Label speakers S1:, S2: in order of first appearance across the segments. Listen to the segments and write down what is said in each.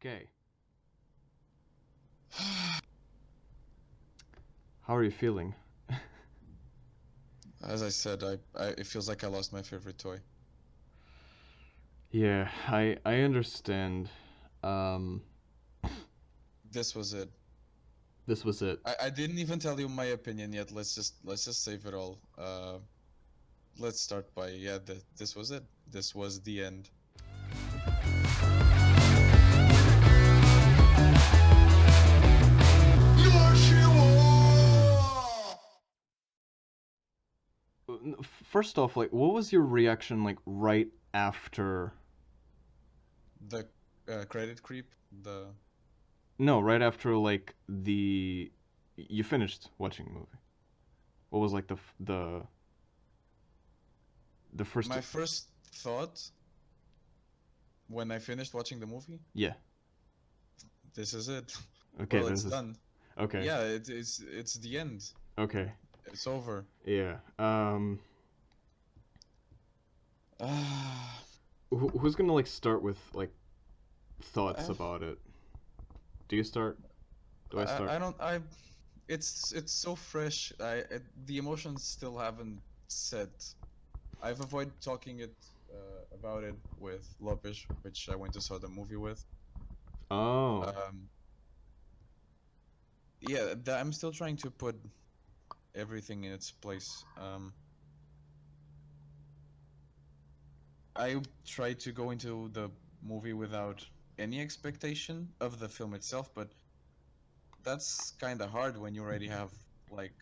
S1: Okay. How are you feeling?
S2: As I said, it feels like I lost my favorite toy.
S1: Yeah, I understand. Um,
S2: This was it.
S1: this was it.
S2: I didn't even tell you my opinion yet. Let's just save it all. Let's start by this was it. This was the end.
S1: First off, like, what was your reaction like right after?
S2: The credit creep. The
S1: No, right after like the you finished watching the movie. What was like the first?
S2: My first thought when I finished watching the movie.
S1: Yeah.
S2: This is it.
S1: Okay.
S2: Well,
S1: There's
S2: it's
S1: this.
S2: done.
S1: Okay.
S2: Yeah, it's the end.
S1: Okay.
S2: It's over.
S1: Yeah.
S2: Ah,
S1: Who's gonna like start with like thoughts
S2: I,
S1: about it? Do you start? Do I start?
S2: I don't I it's so fresh. The emotions still haven't set. I've avoided talking about it with Lopish, which I went to saw the movie with.
S1: Oh.
S2: Um, yeah, I'm still trying to put everything in its place. I try to go into the movie without any expectation of the film itself, but that's kind of hard when you already have like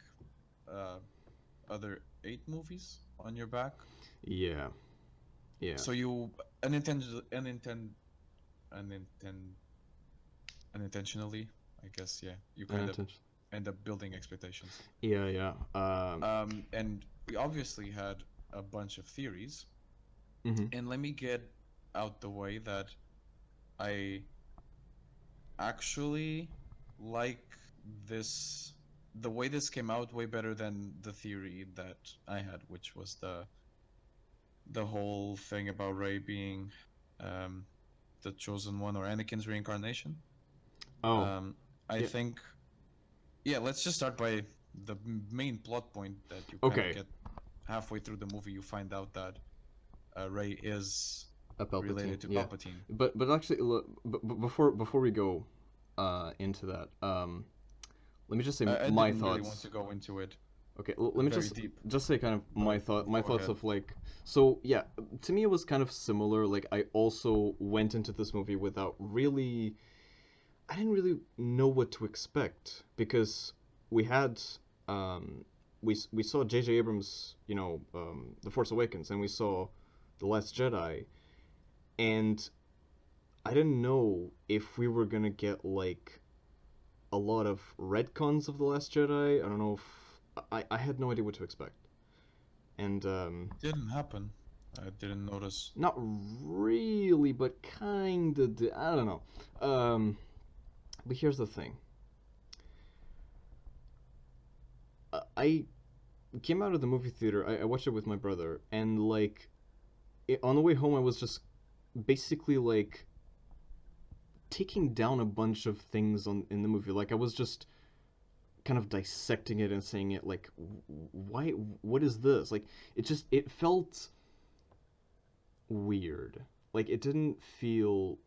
S2: uh, other 8 movies on your back.
S1: Yeah. Yeah.
S2: So you uninten unintentionally, I guess, yeah, you kind of
S1: Unintentional.
S2: end up building expectations.
S1: Yeah. Yeah.
S2: And we obviously had a bunch of theories,
S1: Mhm.
S2: and let me get out the way that I actually like this the way this came out way better than the theory that I had, which was the whole thing about Rey being um, the chosen one or Anakin's reincarnation.
S1: Oh.
S2: Um, I
S1: Yeah.
S2: think, yeah, let's just start by the main plot point that you kind of
S1: Okay.
S2: get halfway through the movie. You find out that Rey is
S1: A Palpatine.
S2: related to
S1: Yeah.
S2: Palpatine.
S1: But actually, look, before we go into that, let me just say
S2: I
S1: my
S2: didn't really want
S1: thoughts.
S2: to go into it
S1: Okay, let me
S2: very deep,
S1: just say kind of
S2: but
S1: my
S2: go
S1: thoughts
S2: ahead.
S1: of like, so yeah, to me it was kind of similar. Like I also went into this movie without really, I didn't really know what to expect because we had we saw J.J. Abrams, The Force Awakens, and we saw The Last Jedi, and I didn't know if we were gonna get like a lot of retcons of The Last Jedi. I don't know if I had no idea what to expect. And
S2: Didn't happen. I didn't notice.
S1: not really, but kind of. I don't know. But here's the thing. I came out of the movie theater. I watched it with my brother, and like on the way home, I was just basically like taking down a bunch of things on in the movie. Like I was just kind of dissecting it and saying it like, why? What is this? Like it felt weird. Like it didn't feel.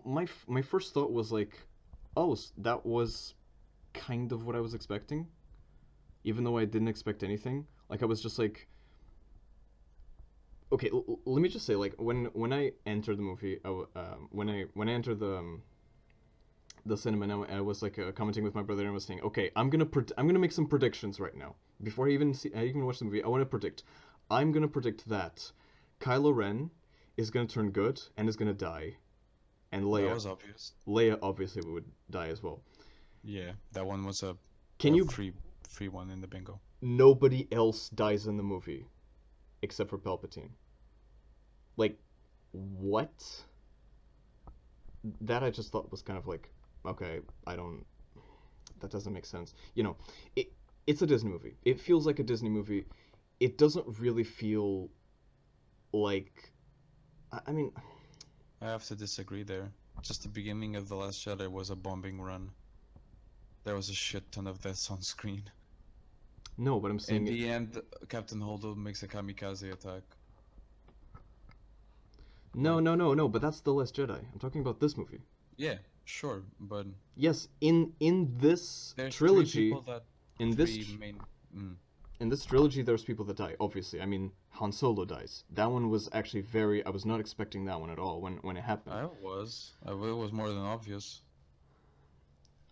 S1: My first thought was like, oh, that was kind of what I was expecting, even though I didn't expect anything. Like I was just like, okay, let me just say, like when I entered the movie, when I entered the cinema, and I was like commenting with my brother, and I was saying, okay, I'm gonna make some predictions right now before I even watch the movie. I want to predict. I'm gonna predict that Kylo Ren is gonna turn good and is gonna die, and
S2: That was obvious.
S1: Leia obviously would die as well.
S2: Yeah, that one was
S1: Can
S2: a
S1: you?
S2: free one in the bingo.
S1: Nobody else dies in the movie except for Palpatine. Like, what? That I just thought was kind of like, okay, I don't. That doesn't make sense. It it's a Disney movie. It feels like a Disney movie. It doesn't really feel like. I mean,
S2: I have to disagree there. Just the beginning of The Last Jedi was a bombing run. There was a shit ton of deaths on screen.
S1: No, but I'm
S2: In
S1: saying
S2: the end, Captain Holdo makes a kamikaze attack.
S1: no,
S2: Like,
S1: no, no, no. But that's The Last Jedi. I'm talking about this movie.
S2: yeah, sure, but
S1: Yes, in this
S2: there's three
S1: trilogy,
S2: people that
S1: in this
S2: three main. Mm.
S1: in this trilogy, there's people that die. Obviously, I mean Han Solo dies. That one was actually very. I was not expecting that one at all when it happened.
S2: It was more than obvious.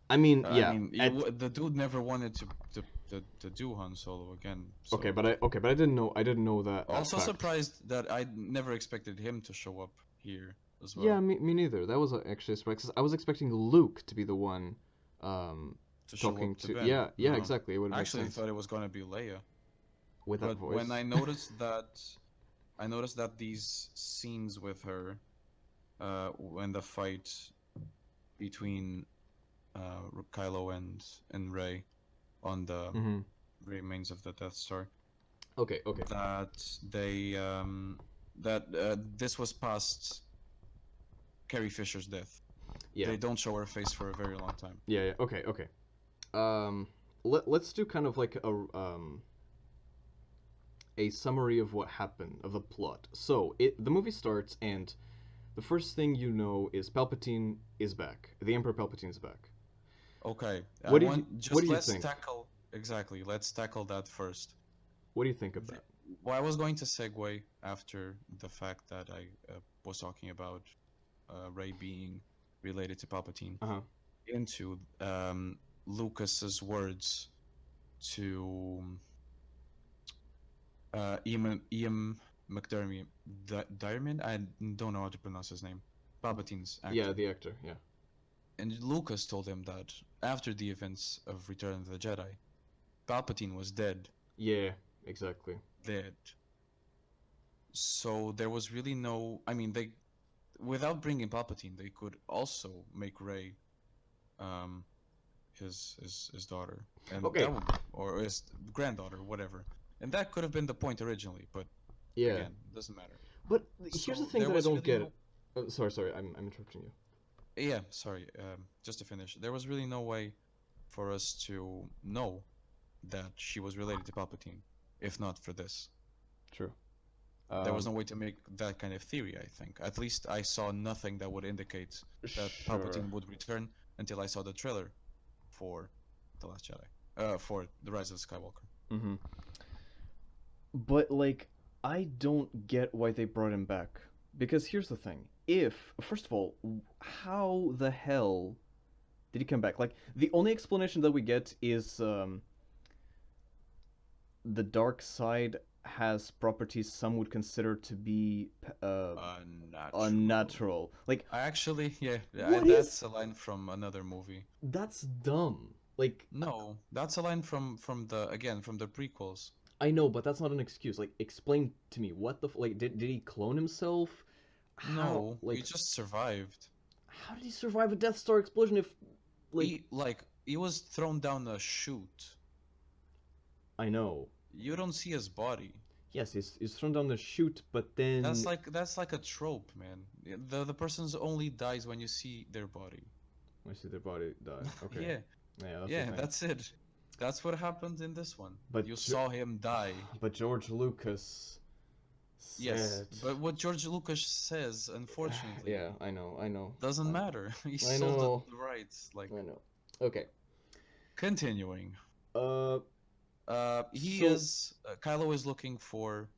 S1: I mean,
S2: I
S1: yeah.
S2: mean,
S1: At
S2: the dude never wanted to do Han Solo again.
S1: okay,
S2: So
S1: but I didn't know that
S2: also
S1: fact.
S2: surprised that I never expected him to show up here as
S1: Yeah,
S2: well.
S1: me neither. That was actually a surprise. 'Cause I was expecting Luke to be the one, um,
S2: To show
S1: talking
S2: up to
S1: to.
S2: Ben.
S1: Yeah, exactly. It would
S2: I
S1: make
S2: actually
S1: sense
S2: thought it was gonna be Leia.
S1: with that
S2: But when
S1: voice.
S2: I noticed that these scenes with her, when the fight between Kylo and Rey on the
S1: hmm
S2: remains of the Death Star,
S1: Okay, okay.
S2: that they this was past Carrie Fisher's death.
S1: Yeah,
S2: They don't show her face for a very long time.
S1: yeah. Okay, okay. Um, let's do kind of like a summary of what happened of the plot. So the movie starts and the first thing you know is Palpatine is back. The Emperor Palpatine is back.
S2: Okay, I
S1: What did you
S2: want
S1: What do
S2: just
S1: you
S2: let's
S1: think?
S2: tackle exactly. Let's tackle that first.
S1: What do you think of
S2: The,
S1: that?
S2: well, I was going to segue after the fact that I was talking about Rey being related to Palpatine
S1: Uh huh.
S2: into Lucas's words to Ian McDermott. Diarmid? I don't know how to pronounce his name. Palpatine's
S1: Yeah,
S2: actor.
S1: the actor. Yeah.
S2: And Lucas told him that after the events of Return of the Jedi, Palpatine was dead.
S1: Yeah, exactly.
S2: Dead. So there was really no. I mean, they without bringing Palpatine, they could also make Rey um, his daughter, and
S1: Okay.
S2: that would, or his granddaughter, whatever. And that could have been the point originally, but
S1: Yeah,
S2: again, doesn't matter.
S1: but here's the
S2: So
S1: thing
S2: there
S1: that I
S2: was
S1: don't
S2: really
S1: get.
S2: no.
S1: Sorry. I'm interrupting you.
S2: Yeah, sorry. Just to finish, there was really no way for us to know that she was related to Palpatine, if not for this.
S1: True.
S2: There was
S1: Um,
S2: no way to make that kind of theory, I think. At least I saw nothing that would indicate that
S1: sure.
S2: Palpatine would return until I saw the trailer for The Last Jedi. For The Rise of Skywalker.
S1: Mm-hmm. But like, I don't get why they brought him back. Because here's the thing: if first of all, how the hell did he come back? Like, the only explanation that we get is the dark side has properties some would consider to be
S2: Unnatural.
S1: unnatural. Like,
S2: Yeah,
S1: what
S2: that's
S1: is
S2: a line from another movie.
S1: that's dumb. Like,
S2: No, that's a line from the again from the prequels.
S1: I know, but that's not an excuse. Like, explain to me what the like did he clone himself? How
S2: No, he
S1: like
S2: just survived.
S1: how did he survive a Death Star explosion if like
S2: He was thrown down a chute.
S1: I know.
S2: You don't see his body.
S1: Yes, he's thrown down the chute, but then
S2: That's like a trope, man. The person's only dies when you see their body.
S1: I see their body die. Okay,
S2: Yeah,
S1: yeah, that's the
S2: yeah,
S1: thing.
S2: that's it. That's what happened in this one.
S1: But
S2: You saw him die.
S1: but George Lucas
S2: Yes,
S1: said,
S2: but what George Lucas says, unfortunately,
S1: yeah, I know,
S2: doesn't matter. He
S1: I
S2: sold
S1: know,
S2: the rights. Like,
S1: I know. Okay.
S2: continuing.
S1: Uh,
S2: He
S1: so
S2: is Kylo is looking for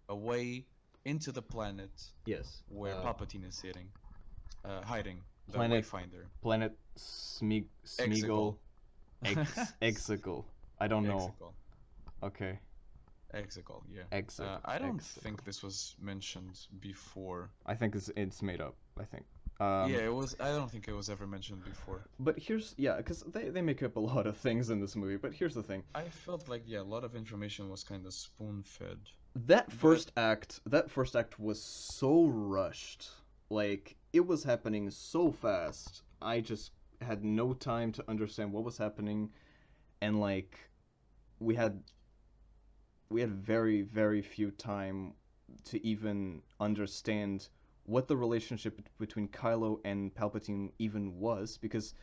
S2: a way into the planet
S1: yes,
S2: where Palpatine is hiding, the
S1: planet
S2: Wayfinder.
S1: planet
S2: Exegol.
S1: Smeagol Exegol. I don't know.
S2: Exegol.
S1: Okay,
S2: Exegol, yeah.
S1: Exegol.
S2: I don't think
S1: Exegol.
S2: this was mentioned before.
S1: I think it's made up. I think.
S2: Yeah, it was. I don't think it was ever mentioned before.
S1: But here's yeah, because they make up a lot of things in this movie. But here's the thing:
S2: I felt like yeah, a lot of information was kind of spoon-fed. But
S1: that first act was so rushed. Like it was happening so fast. I just had no time to understand what was happening, and like we had we had very few time to even understand what the relationship between Kylo and Palpatine even was, because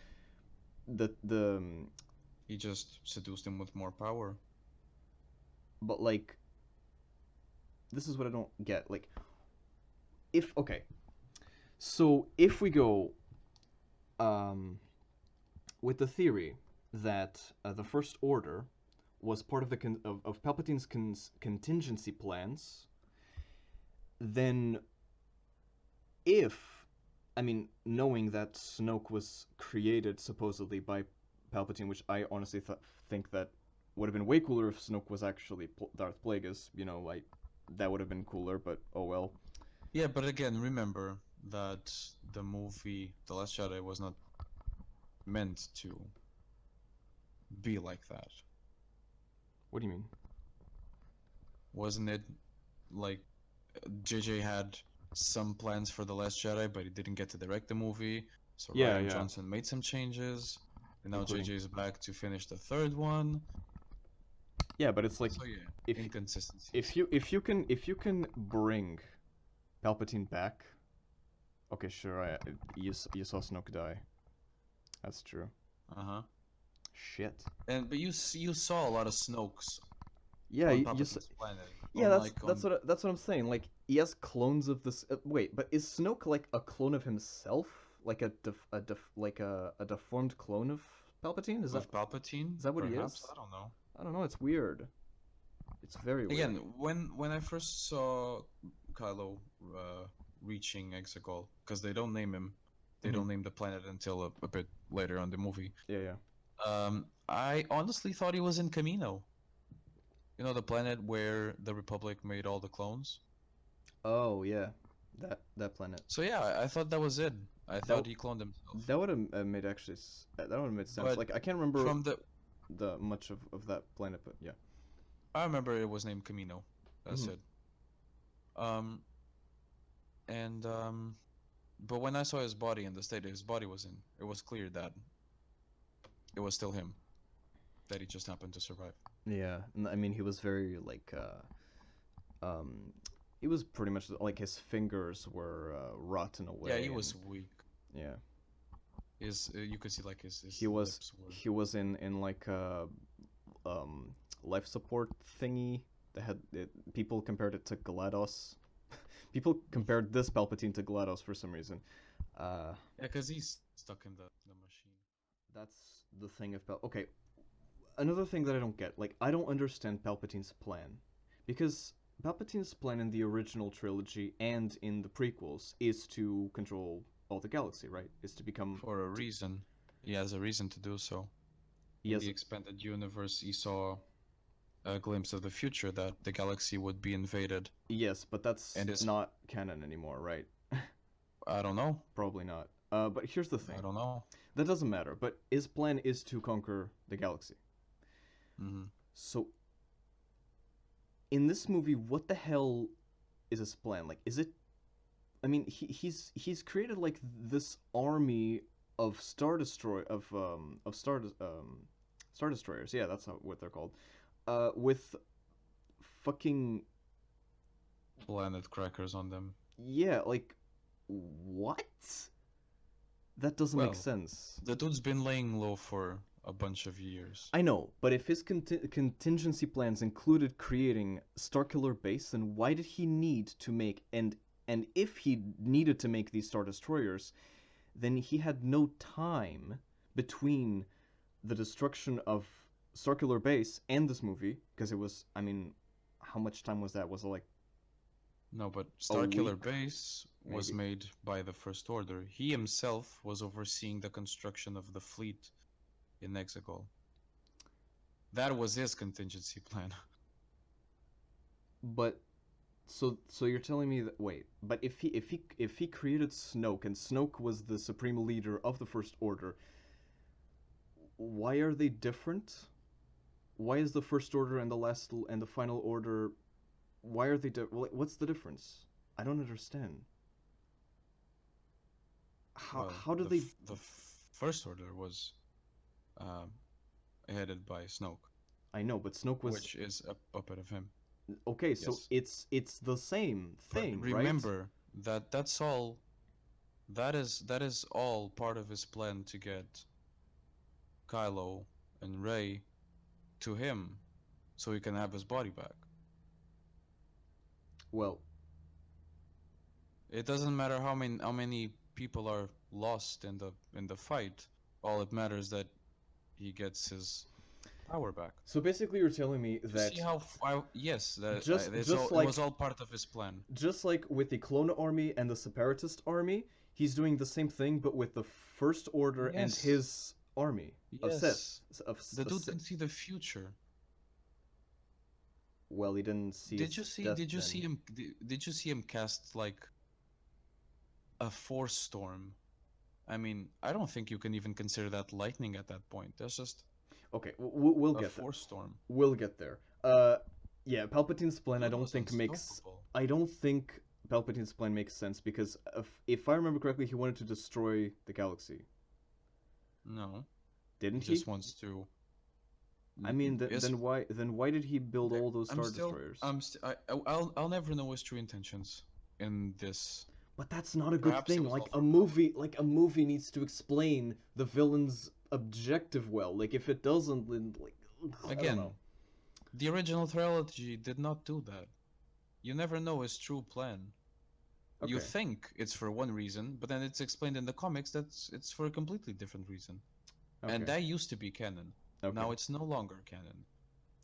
S1: the
S2: He just seduced him with more power.
S1: but like this is what I don't get. Like, if okay, so if we go um with the theory that the First Order was part of of Palpatine's contingency plans, then if, I mean, knowing that Snoke was created supposedly by Palpatine, which I honestly think that would have been way cooler if Snoke was actually Darth Plagueis. You know, like that would have been cooler. But oh well.
S2: Yeah, but again, remember that the movie The Last Jedi was not meant to be like that.
S1: What do you mean?
S2: Wasn't it like JJ had some plans for The Last Jedi, but he didn't get to direct the movie. So
S1: Yeah,
S2: Ryan
S1: yeah.
S2: Johnson made some changes, and now
S1: Including.
S2: JJ is back to finish the third one.
S1: Yeah, but it's like
S2: So yeah,
S1: if
S2: inconsistencies.
S1: if you can bring Palpatine back. Okay, sure. You saw Snoke die. That's true.
S2: Uh-huh.
S1: Shit.
S2: And but you saw a lot of Snokes
S1: Yeah,
S2: on
S1: you
S2: Palpatine's planet,
S1: yeah,
S2: unlike
S1: that's
S2: on
S1: that's what I'm saying. Like he has clones of this. Wait, but is Snoke like a clone of himself? Like a deformed clone of Palpatine?
S2: of Palpatine,
S1: Is that what he
S2: perhaps.
S1: is?
S2: I don't know.
S1: I don't know. It's weird. It's very
S2: Again,
S1: weird.
S2: when I first saw Kylo reaching Exegol, because they don't name him, they
S1: Hmm.
S2: don't name the planet until a bit later on the movie.
S1: Yeah, yeah.
S2: I honestly thought he was in Camino. You know, the planet where the Republic made all the clones.
S1: Oh yeah, that planet.
S2: So yeah, I thought that was it. I
S1: That
S2: thought he cloned himself.
S1: that would have made actually that would have made sense.
S2: But
S1: Like I can't remember
S2: from the,
S1: the much of that planet, but yeah.
S2: I remember it was named Camino. That's
S1: Hmm.
S2: it. Um, and but when I saw his body and the state his body was in, it was clear that it was still him. That he just happened to survive.
S1: Yeah, I mean he was very like um he was pretty much like his fingers were rotten
S2: Yeah, he
S1: away and
S2: was weak.
S1: yeah.
S2: His you could see like his
S1: He was
S2: lips were.
S1: he was in like a um life support thingy that had people compared it to GLaDOS. People compared this Palpatine to GLaDOS for some reason. Uh
S2: Yeah, because he's stuck in the machine.
S1: that's the thing of okay, another thing that I don't get, like I don't understand Palpatine's plan, because Palpatine's plan in the original trilogy and in the prequels is to control all the galaxy, right? Is to become.
S2: For a reason. He has a reason to do so.
S1: He
S2: In
S1: has
S2: the expanded universe, he saw a glimpse of the future that the galaxy would be invaded.
S1: yes, but that's
S2: And his,
S1: not canon anymore, right?
S2: I don't know.
S1: Probably not. But here's the
S2: I
S1: thing.
S2: don't know.
S1: That doesn't matter. But his plan is to conquer the galaxy.
S2: Hmm.
S1: So in this movie, what the hell is his plan? Like, is it? I mean, he's created like this army of star destroyers. Yeah, that's what they're called. With fucking
S2: Planet crackers on them.
S1: yeah, like what? That doesn't make
S2: Well,
S1: sense.
S2: the dude's been laying low for a bunch of years.
S1: I know, but if his contingency plans included creating Starkiller Base, then why did he need to make and if he needed to make these Star Destroyers, then he had no time between the destruction of Starkiller Base and this movie, because it was, I mean, how much time was that? Was it like
S2: No, but
S1: a
S2: Starkiller
S1: week,
S2: Base was
S1: maybe?
S2: made by the First Order. He himself was overseeing the construction of the fleet in Exegol. That was his contingency plan.
S1: But so you're telling me that wait, but if he created Snoke and Snoke was the supreme leader of the First Order, why are they different? Why is the First Order and the last and the Final Order? Why are they? What's the difference? I don't understand.
S2: Well,
S1: How do they?
S2: the First Order was um, headed by Snoke,
S1: I know, but Snoke was
S2: which is a puppet of him.
S1: okay. So
S2: Yes,
S1: it's the same
S2: but
S1: thing, right?
S2: remember, That's all. That is all part of his plan to get Kylo and Rey to him, so he can have his body back.
S1: Well,
S2: It doesn't matter how many people are lost in the fight. All it matters that he gets his power back.
S1: so basically you're telling me
S2: You see
S1: that
S2: how yes,
S1: just
S2: it's all
S1: just
S2: it was
S1: like
S2: all part of his plan.
S1: just like with the Clone Army and the Separatist Army, he's doing the same thing, but with the First Order and
S2: Yes,
S1: his army of
S2: yes.
S1: Sith. Of,
S2: The
S1: of
S2: dude can
S1: Sith.
S2: see the future.
S1: Well, he didn't see
S2: Did you
S1: his
S2: see?
S1: death
S2: Did you see
S1: then.
S2: him? Did you see him cast like a force storm? I mean, I don't think you can even consider that lightning at that point. That's just
S1: Okay, we'll
S2: a
S1: get there.
S2: force storm.
S1: We'll get there. Yeah, Palpatine's plan.
S2: Dude was unstoppable.
S1: I don't think Palpatine's plan makes sense because if I remember correctly, he wanted to destroy the galaxy,
S2: No, he
S1: didn't he?
S2: just wants to.
S1: I mean,
S2: Yes,
S1: then why did he build all those
S2: I'm
S1: star
S2: still.
S1: destroyers?
S2: I'll never know his true intentions in this.
S1: But that's not a good
S2: Perhaps it
S1: thing.
S2: was all
S1: Like
S2: for power.
S1: a movie needs to explain the villain's objective well. Like if it doesn't, then like I don't know.
S2: Again, the original trilogy did not do that. You never know his true plan. You
S1: Okay,
S2: think it's for one reason, but then it's explained in the comics that it's for a completely different reason. And
S1: okay,
S2: that used to be canon.
S1: okay.
S2: Now it's no longer canon.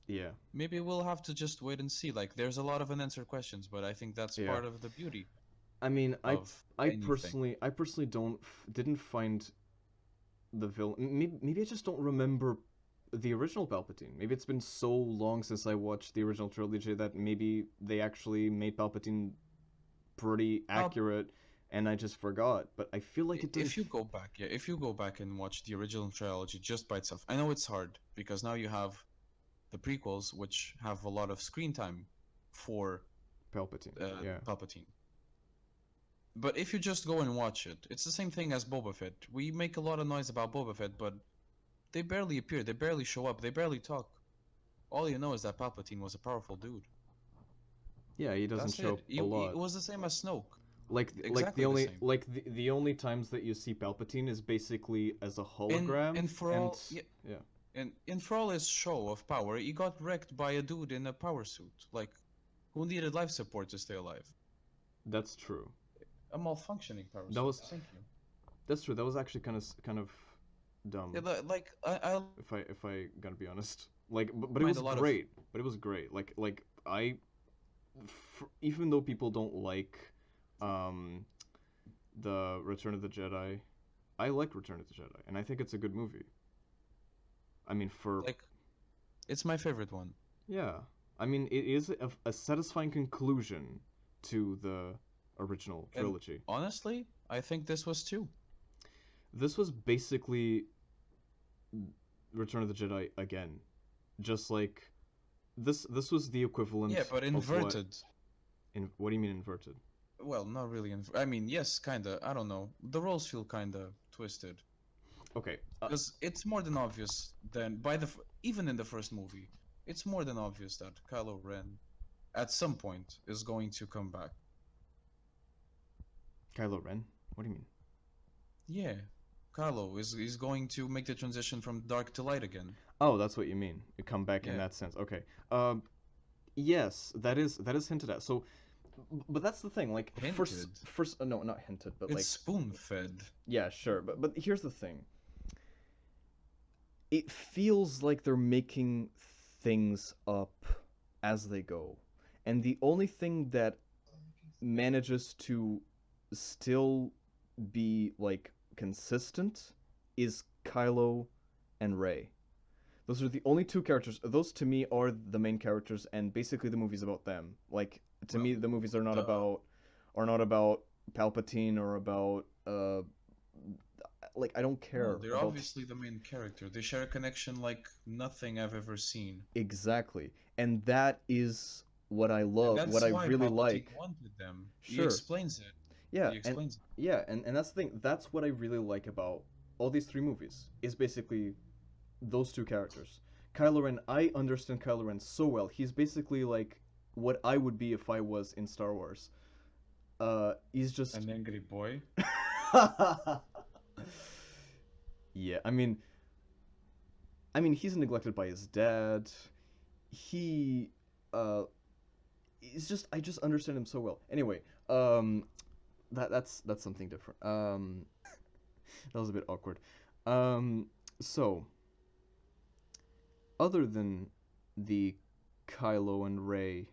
S1: Yeah,
S2: Maybe we'll have to just wait and see. Like, there's a lot of unanswered questions, but I think that's
S1: yeah.
S2: part of the beauty
S1: I mean,
S2: of anything.
S1: I personally didn't find the villain. Maybe I just don't remember the original Palpatine. Maybe it's been so long since I watched the original trilogy that maybe they actually made Palpatine pretty
S2: Well,
S1: accurate, and I just forgot. But I feel like it didn't.
S2: if you go back, yeah, if you go back and watch the original trilogy just by itself, I know it's hard because now you have the prequels, which have a lot of screen time for
S1: Palpatine. Yeah.
S2: Palpatine. But if you just go and watch it, it's the same thing as Boba Fett. We make a lot of noise about Boba Fett, but they barely appear, they barely show up, they barely talk. All you know is that Palpatine was a powerful dude.
S1: Yeah, he doesn't
S2: That's
S1: show
S2: it.
S1: up a
S2: It
S1: lot.
S2: was the same as Snoke.
S1: Like
S2: Exactly the same.
S1: the only times that you see Palpatine is basically as a
S2: And
S1: hologram,
S2: for
S1: and
S2: all yeah,
S1: yeah,
S2: and for all his show of power, he got wrecked by a dude in a power suit. Like, who needed life support to stay alive?
S1: that's true.
S2: A malfunctioning power
S1: That
S2: suit.
S1: was
S2: Thank you.
S1: that's true. That was actually kind of
S2: Yeah,
S1: dumb
S2: like I
S1: if I gotta be honest. Like, but it
S2: mind
S1: was
S2: a lot of
S1: great. But it was great. Even though people don't like um the Return of the Jedi, I like Return of the Jedi, and I think it's a good movie. I mean, for
S2: like it's my favorite one.
S1: yeah, I mean, it is a satisfying conclusion to the original
S2: And
S1: trilogy.
S2: honestly, I think this was too.
S1: This was basically Return of the Jedi again, just like this was the
S2: Yeah,
S1: equivalent
S2: but
S1: of what
S2: inverted.
S1: in what do you mean inverted?
S2: Well, not really. I mean, yes, kinda. I don't know. The roles feel kinda twisted
S1: Okay,
S2: because it's more than obvious. Then even in the first movie, it's more than obvious that Kylo Ren, at some point, is going to come back.
S1: Kylo Ren. What do you mean?
S2: Yeah, Kylo is going to make the transition from dark to light again.
S1: Oh, that's what you mean. You come back in
S2: Yeah,
S1: that sense. Okay. Yes, that is hinted at. So, but that's the thing. Like
S2: hinted.
S1: first, no, not hinted, but
S2: It's
S1: like
S2: spoon-fed.
S1: yeah, sure. But here's the thing. It feels like they're making things up as they go, and the only thing that manages to still be like consistent is Kylo and Rey. Those are the only two characters. Those to me are the main characters, and basically the movie's about them. Like to
S2: Well,
S1: me, the movies
S2: the
S1: are not about Palpatine or about like I don't
S2: no,
S1: care
S2: they're
S1: about
S2: obviously the main character. They share a connection like nothing I've ever seen.
S1: exactly, and that is what I
S2: And
S1: love, what
S2: that's
S1: I
S2: why
S1: really
S2: Palpatine
S1: like.
S2: wanted them. He
S1: Sure,
S2: explains it.
S1: yeah,
S2: He explains it.
S1: and that's the thing. That's what I really like about all these three movies. Is basically those two characters. Kylo Ren, I understand Kylo Ren so well. He's basically like what I would be if I was in Star Wars. He's just
S2: An angry boy.
S1: yeah, I mean he's neglected by his dad. He uh he's just I just understand him so well. Anyway, that's something different. That was a bit awkward. So other than the Kylo and Rey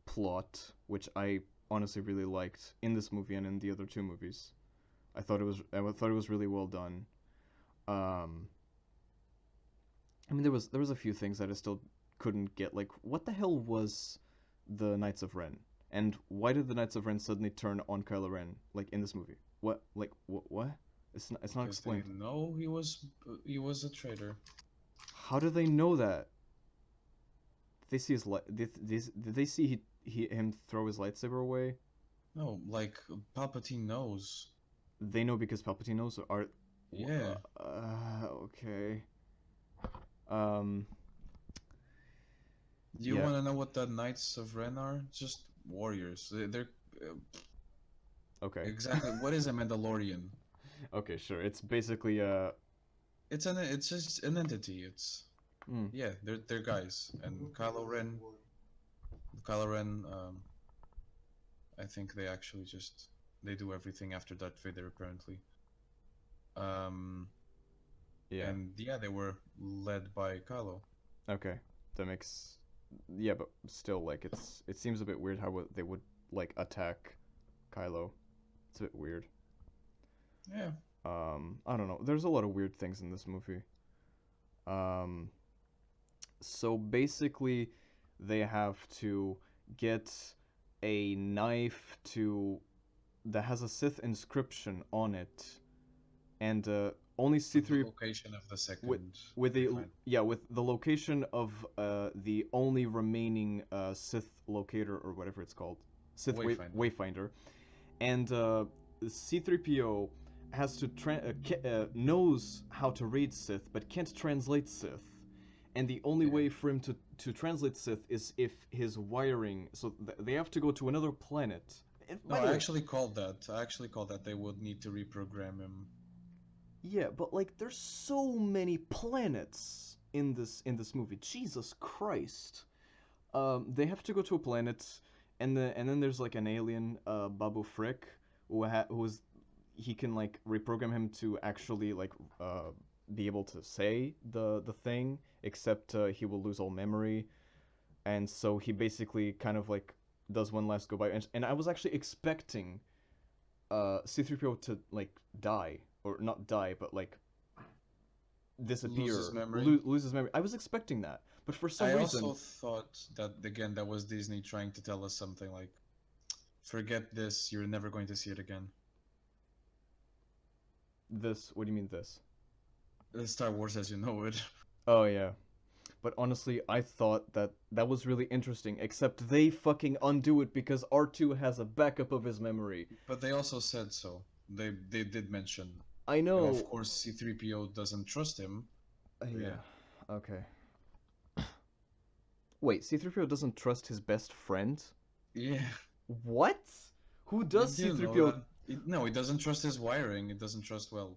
S1: plot, which I honestly really liked in this movie and in the other two movies, I thought it was really well done. Um, I mean, there was a few things that I still couldn't get. Like, what the hell was the Knights of Ren, and why did the Knights of Ren suddenly turn on Kylo Ren like in this movie? What like what? It's not
S2: Because they
S1: explained.
S2: know he was a traitor.
S1: How do they know that? Did they see his light? Did they see him throw his lightsaber away?
S2: No, like Palpatine knows.
S1: They know because Palpatine knows. Are
S2: Yeah.
S1: okay. Um.
S2: Do you
S1: Yeah.
S2: want to know what the Knights of Ren are? Just warriors. They're uh,
S1: Okay.
S2: exactly what is a Mandalorian?
S1: Okay. Sure. It's basically
S2: It's just an entity. It's
S1: Mm,
S2: yeah, they're guys. And Kylo Ren, I think they actually just they do everything after Darth Vader apparently. Um,
S1: yeah.
S2: and yeah, they were led by Kylo.
S1: Okay. That makes. Yeah, but still, like, it seems a bit weird how they would like attack Kylo. It's a bit weird.
S2: Yeah,
S1: I don't know. There's a lot of weird things in this movie. Um, so basically, they have to get a knife to that has a Sith inscription on it, and only
S2: with the
S1: C3
S2: location of the
S1: with
S2: second
S1: with the
S2: Wayfinder.
S1: yeah with the location of the only remaining Sith locator or whatever it's called,
S2: Wayfinder.
S1: Wayfinder, and C3PO has to knows how to read Sith but can't translate Sith. And the only
S2: Yeah.
S1: way for him to translate Sith is if his wiring. So they have to go to another planet.
S2: No,
S1: By the
S2: I
S1: way,
S2: actually called that. I actually called that they would need to reprogram him.
S1: yeah, but like there's so many planets in this movie. Jesus Christ. They have to go to a planet, and then there's like an alien, Babu Frick, who's he can like reprogram him to actually like be able to say the thing, except he will lose all memory, and so he basically kind of like does one last goodbye. And I was actually expecting C3PO to like die or not die, but like
S2: Loses
S1: disappear,
S2: memory.
S1: lose his memory. I was expecting that, but for some
S2: I also
S1: reason,
S2: thought that again that was Disney trying to tell us something like, forget this, you're never going to see it again.
S1: this. What do you mean this?
S2: Star Wars as you know it.
S1: Oh yeah. But honestly, I thought that that was really interesting, except they fucking undo it because R2 has a backup of his memory.
S2: But they also said so. They did mention.
S1: I
S2: Of
S1: know.
S2: course, C-3PO doesn't trust him. But yeah.
S1: Yeah. Okay. Wait, C3PO doesn't trust his best friend?
S2: Yeah.
S1: What? Who
S2: You
S1: does
S2: didn't know
S1: C3PO?
S2: that? No, he doesn't trust his wiring. He doesn't trust well.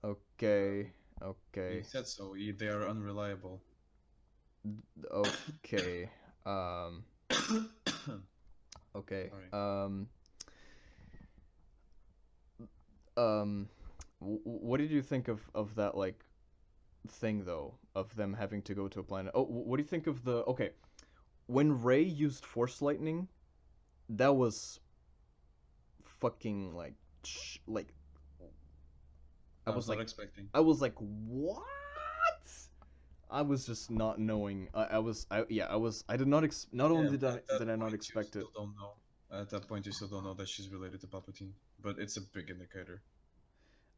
S1: Okay.
S2: He
S1: Okay.
S2: said so. They are unreliable.
S1: Okay. Um okay.
S2: Sorry.
S1: Um what did you think of that like thing though of them having to go to a planet? Oh, what do you think of the okay, when Rey used Force Lightning, that was fucking like like I
S2: I
S1: was
S2: was not
S1: like
S2: expecting.
S1: what? I was just not knowing. I did not not only
S2: Yeah, at that
S1: did I not
S2: point you
S1: expect it.
S2: still don't know. At that point you still don't know that she's related to Palpatine, but it's a big indicator.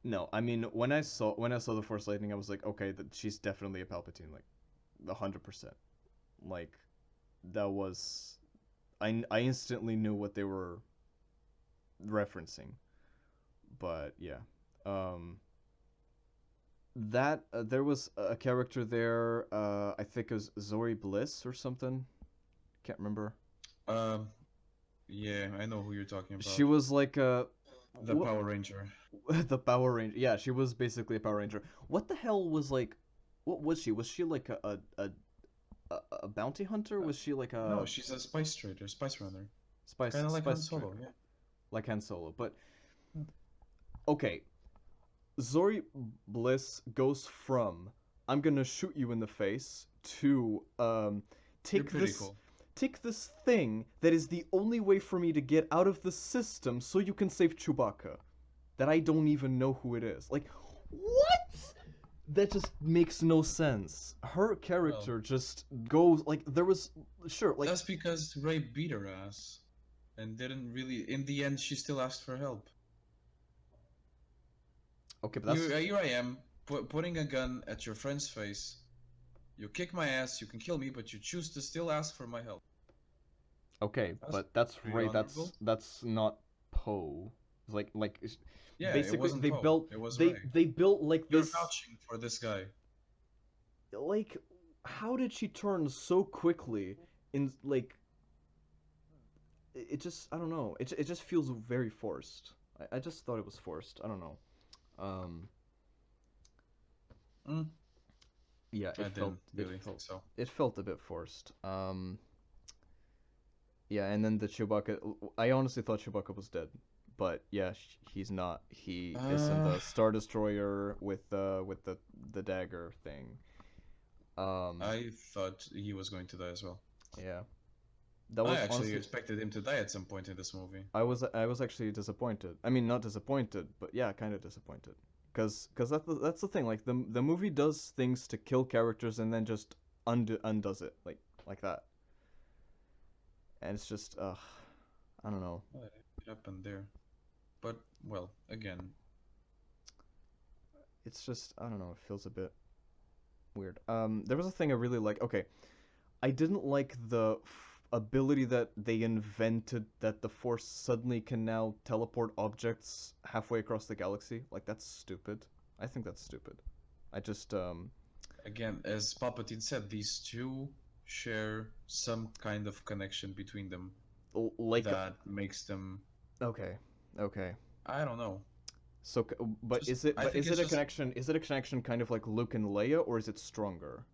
S1: No, I mean when I saw the Force Lightning, I was like, okay, that she's definitely a Palpatine, like 100%. Like that was I instantly knew what they were referencing. But yeah, um, that there was a character there. I think it was Zori Bliss or something. Can't remember.
S2: Um, Yeah, I know who you're talking
S1: She
S2: about.
S1: was like a
S2: The
S1: what
S2: Power Ranger.
S1: the Power Ranger. Yeah, she was basically a Power Ranger. What the hell was like? What was she? Was she like a bounty hunter?
S2: Uh,
S1: Was she like
S2: no,
S1: a
S2: she's a spice trader, spice runner.
S1: spice
S2: Kind of like Han
S1: spice
S2: Solo,
S1: trader,
S2: yeah.
S1: like Han Solo? But okay, Zori Bliss goes from "I'm gonna shoot you in the face" to
S2: You're
S1: take
S2: pretty
S1: this
S2: cool.
S1: take this thing that is the only way for me to get out of the system so you can save Chewbacca. That I don't even know who it is. Like, what? That just makes no sense. Her
S2: Well,
S1: character just goes like there was sure like
S2: that's because Ray beat her ass and didn't really. In the end, she still asked for help.
S1: okay, but
S2: Here,
S1: that's
S2: here I am, putting a gun at your friend's face. You kick my ass, you can kill me, but you choose to still ask for my help.
S1: okay,
S2: That's
S1: but that's
S2: pretty
S1: right.
S2: honorable.
S1: That's not Poe. Like
S2: Yeah, it
S1: basically
S2: wasn't Poe. It was Ray.
S1: they built like
S2: You're
S1: this
S2: vouching for this guy.
S1: like how did she turn so quickly in like it just I don't know. It just feels very forced. I just thought it was forced. I don't know. Um
S2: Mm,
S1: yeah,
S2: I didn't really think so.
S1: it felt a bit forced. Yeah, and then the Chewbacca. I honestly thought Chewbacca was dead, but yeah, he's not. He is in
S2: Uh,
S1: the Star Destroyer with the dagger thing. Um,
S2: I thought he was going to die as well.
S1: yeah, that
S2: I
S1: was
S2: actually
S1: honestly.
S2: expected him to die at some point in this movie.
S1: I was actually disappointed. I mean, not disappointed, but yeah, kind of disappointed. Cause that's the thing. Like the movie does things to kill characters and then just undoes it like that, and it's just I don't know.
S2: What happened there? But, well, again,
S1: It's just I don't know. It feels a bit weird. There was a thing I really like. Okay, I didn't like the ability that they invented that the Force suddenly can now teleport objects halfway across the galaxy. Like that's stupid. I think that's stupid. I just
S2: again, as Palpatine said, these two share some kind of connection between them
S1: like
S2: that makes them,
S1: okay, okay.
S2: I don't know.
S1: So,
S2: Just I
S1: but
S2: think
S1: is
S2: it's
S1: it a
S2: just
S1: connection? Is it a connection kind of like Luke and Leia, or is it stronger?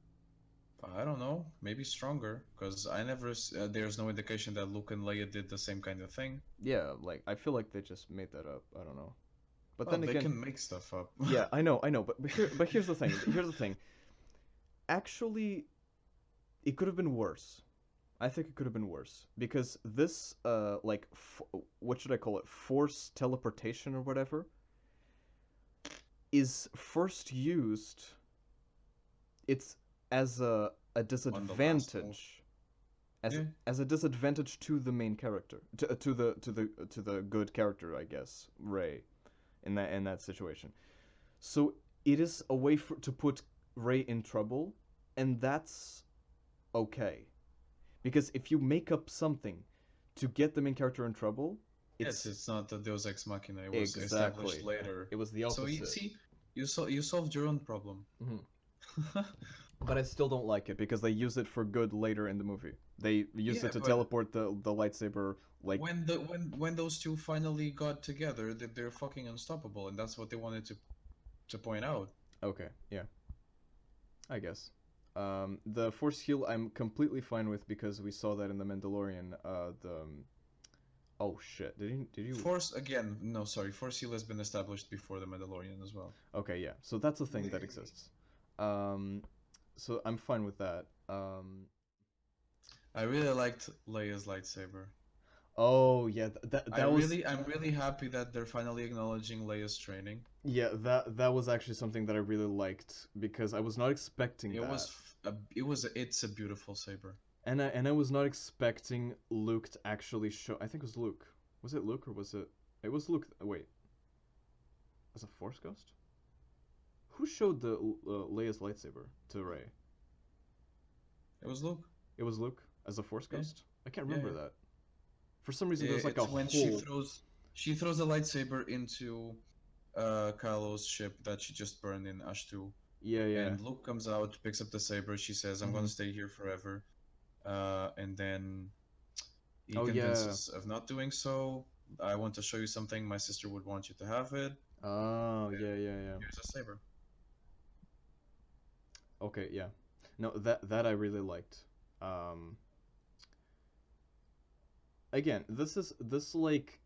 S2: I don't know, maybe stronger because I never there's no indication that Luke and Leia did the same kind of thing.
S1: Yeah, like I feel like they just made that up. I don't know. But
S2: Well,
S1: then
S2: they
S1: again,
S2: can make stuff up.
S1: yeah, I know. But here's the thing. Here's the thing. Actually, it could have been worse. I think it could have been worse because this like what should I call it? Force teleportation or whatever is first used it's as a
S2: On the last movie.
S1: disadvantage
S2: Yeah,
S1: as a disadvantage to the main character to the good character, I guess, Ray in that situation. So it is a way to put Ray in trouble, and that's okay. Because if you make up something to get the main character in trouble,
S2: yes,
S1: it's
S2: it's not the Deus Ex Machina. It was established
S1: exactly.
S2: later.
S1: It was the
S2: So you
S1: opposite.
S2: see, you solved your own problem.
S1: Hmm. But I still don't like it because they use it for good later in the movie. They use it
S2: Yeah,
S1: to
S2: but
S1: teleport the lightsaber like
S2: when those two finally got together, that they're fucking unstoppable, and that's what they wanted to point out.
S1: okay, yeah, I guess. The force heal I'm completely fine with because we saw that in the Mandalorian. Oh shit, did you?
S2: Force again, no, sorry, Force Heal has been established before the Mandalorian as well.
S1: Okay, yeah. So that's a thing that exists. Um, so I'm fine with that.
S2: I really liked Leia's lightsaber.
S1: Oh yeah, that was
S2: I'm really happy that they're finally acknowledging Leia's training.
S1: yeah that was actually something that I really liked because I was not expecting that,
S2: It's a beautiful saber.
S1: and I was not expecting Luke to actually show. I think it was Luke. Was it Luke or was it? It was Luke. Wait, was a Force Ghost? Who showed the Leia's lightsaber to Rey?
S2: It was Luke.
S1: It was Luke as a Force
S2: Yeah,
S1: Ghost. I can't
S2: yeah,
S1: remember
S2: yeah.
S1: that. For some reason, there's like a
S2: It's when
S1: whole.
S2: she throws the lightsaber into Kylo's ship that she just burned in Ashtu.
S1: Yeah, yeah.
S2: And Luke comes out, picks up the saber. She says, "I'm
S1: Hmm.
S2: gonna stay here forever." And then He
S1: Oh yeah.
S2: convinces of not doing so. I want to show you something. My sister would want you to have it.
S1: Oh yeah, yeah, yeah.
S2: Here's a saber.
S1: Okay, yeah. No, that I really liked. Um, Again, this like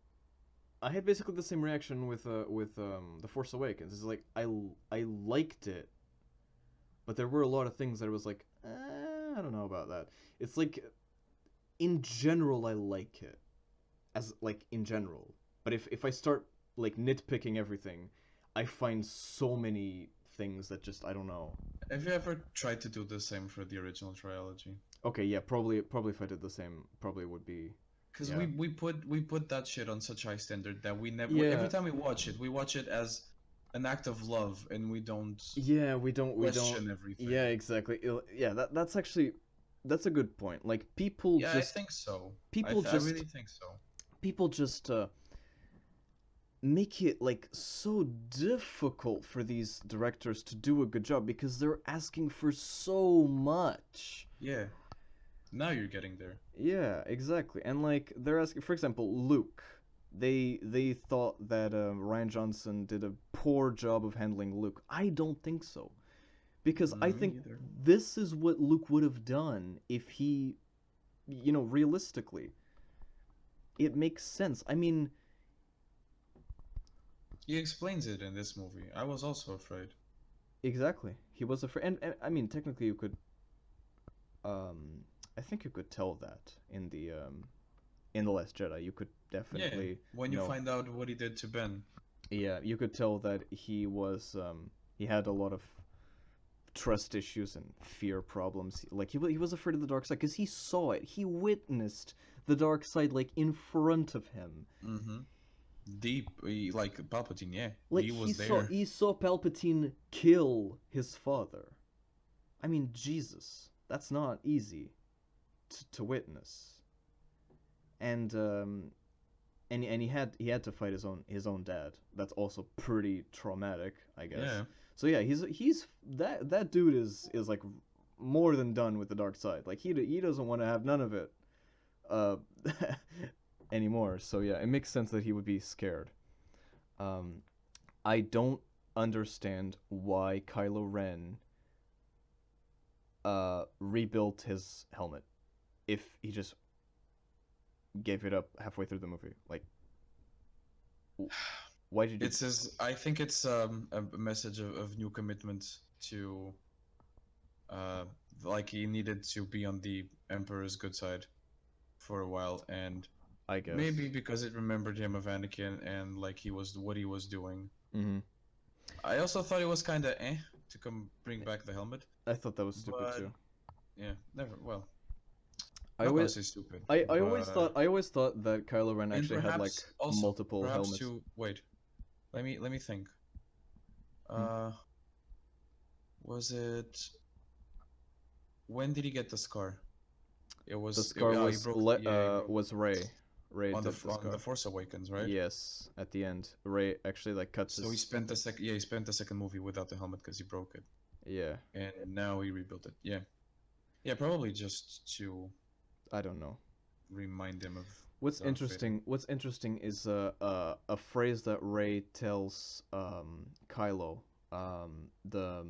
S1: I had basically the same reaction with The Force Awakens. It's like I liked it, but there were a lot of things that I was like, I don't know about that. It's like in general I like it as like in general, but if I start like nitpicking everything, I find so many things that just I don't know.
S2: Have you ever tried to do the same for the original trilogy?
S1: Okay, yeah, probably if I did the same, probably would be,
S2: Because
S1: yeah,
S2: we put that shit on such high standard that we never every
S1: yeah,
S2: time we watch it as an act of love, and we don't
S1: yeah. We don't.
S2: question
S1: Yeah,
S2: everything.
S1: exactly. Yeah, that's actually that's a good point. Like people
S2: Yeah, I
S1: just
S2: think so.
S1: people
S2: I really
S1: just
S2: think so.
S1: people just make it like so difficult for these directors to do a good job because they're asking for so much.
S2: Yeah, now you're getting there.
S1: Yeah, exactly. And like they're asking, for example, Luke. They thought that Ryan Johnson did a poor job of handling Luke. I don't think so because I
S2: Me
S1: think
S2: neither.
S1: this is what Luke would have done if he, realistically, it makes sense. I mean,
S2: He explains it in this movie. I was also afraid.
S1: exactly. He was afraid, and I mean, technically, you could, um, I think you could tell that in the Last Jedi. You could
S2: Yeah,
S1: definitely,
S2: when
S1: you
S2: you
S1: know,
S2: find out what he did to Ben.
S1: yeah, you could tell that he had a lot of trust issues and fear problems. Like he was afraid of the dark side because he saw it. He witnessed the dark side like in front of him.
S2: Mm-hmm. Like Palpatine. Yeah,
S1: Like
S2: he was there.
S1: he saw Palpatine kill his father. I mean, Jesus, that's not easy to witness. And he had to fight his own dad. That's also pretty traumatic, I guess.
S2: Yeah.
S1: So yeah, he's that dude is like more than done with the dark side. Like he doesn't want to have none of it uh anymore. So yeah, it makes sense that he would be scared. Um I don't understand why Kylo Ren rebuilt his helmet if he just gave it up halfway through the movie. Like why did you
S2: It's his. I think it's a message of new commitment to uh like he needed to be on the Emperor's good side for a while, and
S1: I
S2: maybe
S1: guess.
S2: because it remembered him of Anakin and like he was what he was doing.
S1: Mhm.
S2: I also thought it was kind of to come bring back the helmet,
S1: I thought that was stupid
S2: but
S1: too.
S2: yeah, never. Well,
S1: I
S2: not gonna
S1: always
S2: say stupid,
S1: I always
S2: but
S1: thought that Kylo Ren
S2: and
S1: actually had like multiple
S2: perhaps
S1: helmets.
S2: to wait. Let me think.
S1: Hmm.
S2: Uh, was it when did he get the scar?
S1: The scar
S2: He broke. Yeah, he broke
S1: was Ray. Ray
S2: on
S1: did the
S2: on the
S1: scar.
S2: Force Awakens, right?
S1: Yes, at the end, Ray actually like cuts
S2: So he
S1: his.
S2: spent the second. Yeah, he spent the second movie without the helmet because he broke it,
S1: Yeah,
S2: and now he rebuilt it. Yeah, yeah, probably just to
S1: I don't know.
S2: remind him of
S1: What's
S2: Darth Vader.
S1: interesting? What's interesting is a phrase that Ray tells Kylo. The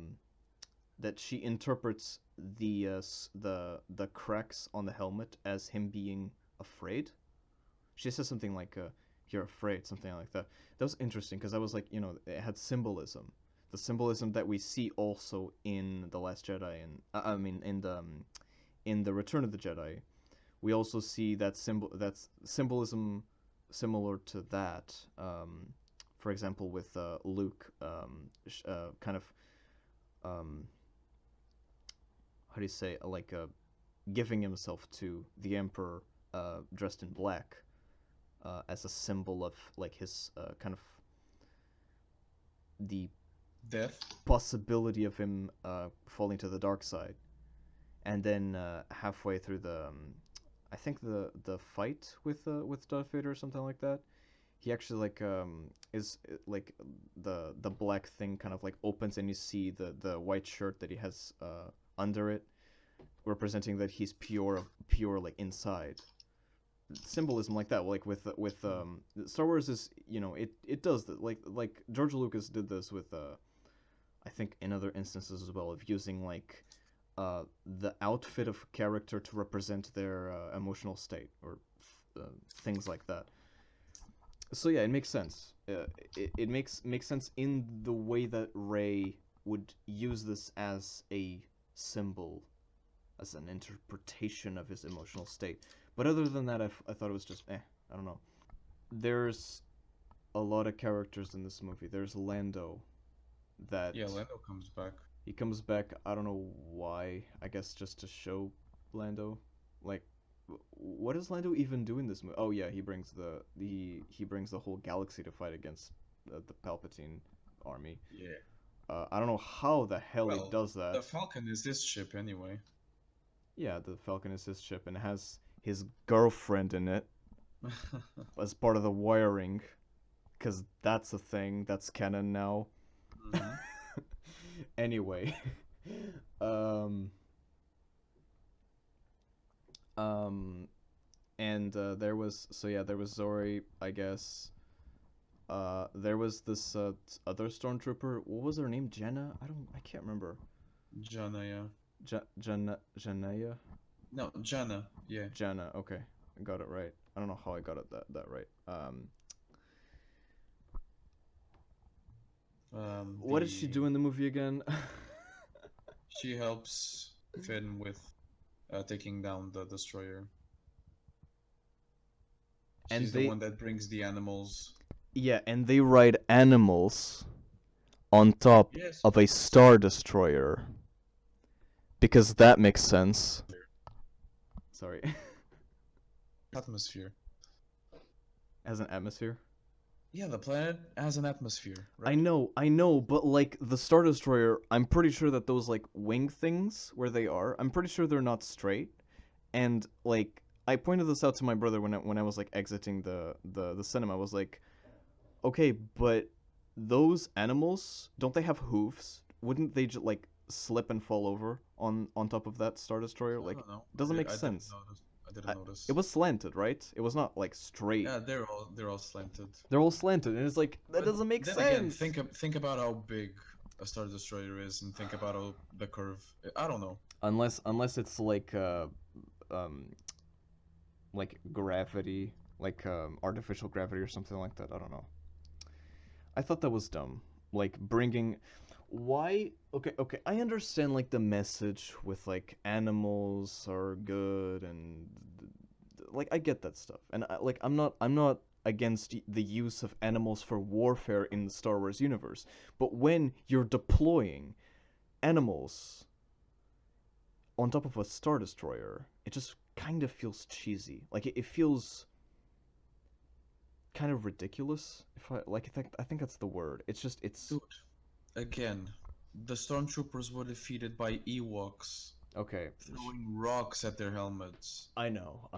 S1: that she interprets the cracks on the helmet as him being afraid. She says something like "You're afraid," something like that. That was interesting because I was like, it had symbolism, the symbolism that we see also in the Last Jedi, and I mean in the Return of the Jedi. We also see that's symbolism similar to that. For example, with Luke, kind of um, how do you say like giving himself to the Emperor dressed in black as a symbol of like his kind of the
S2: Death.
S1: possibility of him falling to the dark side, and then halfway through I think the fight with Darth Vader or something like that, he actually like is like the black thing kind of like opens and you see the white shirt that he has under it, representing that he's pure like inside. symbolism like that, like with Star Wars is, it does that, like George Lucas did this with I think in other instances as well, of using like the outfit of a character to represent their emotional state, or things like that. So yeah, it makes sense. It makes sense in the way that Rey would use this as a symbol, as an interpretation of his emotional state. But other than that, I thought it was just I don't know. There's a lot of characters in this movie. There's Lando,
S2: Yeah,
S1: that
S2: Lando comes back.
S1: he comes back. I don't know why. I guess just to show Lando. Like, what does Lando even do in this movie? Oh yeah, he brings the whole galaxy to fight against the Palpatine army.
S2: Yeah.
S1: I don't know how the hell he
S2: Well,
S1: does that.
S2: the Falcon is this ship anyway.
S1: Yeah, the Falcon is his ship and has his girlfriend in it as part of the wiring, because that's a thing that's canon now.
S2: Hmm.
S1: Anyway, um, um, and there was Zori, I guess. There was this other stormtrooper. What was her name? Jenna? I can't remember.
S2: Jana, yeah.
S1: Janaya?
S2: No, Jana, yeah.
S1: Janna. Okay, I got it right. I don't know how I got it that right. What did she
S2: The
S1: do in the movie again?
S2: She helps Finn with taking down the destroyer.
S1: And
S2: She's the
S1: they,
S2: one that brings the animals.
S1: yeah, and they ride animals on top
S2: Yes.
S1: of a star destroyer, because that makes sense. Sorry.
S2: Atmosphere.
S1: As an atmosphere.
S2: Yeah, the planet has an atmosphere, right?
S1: I know, but like the Star Destroyer, I'm pretty sure that those like wing things where they are, I'm pretty sure they're not straight. And like I pointed this out to my brother when I was like exiting the cinema. I was like, okay, but those animals, don't they have hooves? Wouldn't they just like slip and fall over on top of that Star Destroyer?
S2: I
S1: Like,
S2: don't know.
S1: it doesn't make
S2: I didn't
S1: sense.
S2: notice. I didn't
S1: I,
S2: notice.
S1: it was slanted, right? It was not like straight.
S2: Yeah, they're all slanted.
S1: They're all slanted, and it's like that
S2: But
S1: doesn't make
S2: then again,
S1: sense.
S2: think about how big a Star Destroyer is, and think about how the curve. I don't know.
S1: Unless it's um like gravity, like artificial gravity or something like that. I don't know. I thought that was dumb. Like bringing why okay, I understand like the message with like animals are good, and like I get that stuff. And like I'm not against the use of animals for warfare in the Star Wars universe. But when you're deploying animals on top of a Star Destroyer, it just kind of feels cheesy. Like it feels kind of ridiculous. If I think that's the word. It's just it's
S2: Dude, again, the stormtroopers were defeated by Ewoks
S1: okay.
S2: throwing rocks at their helmets.
S1: I know.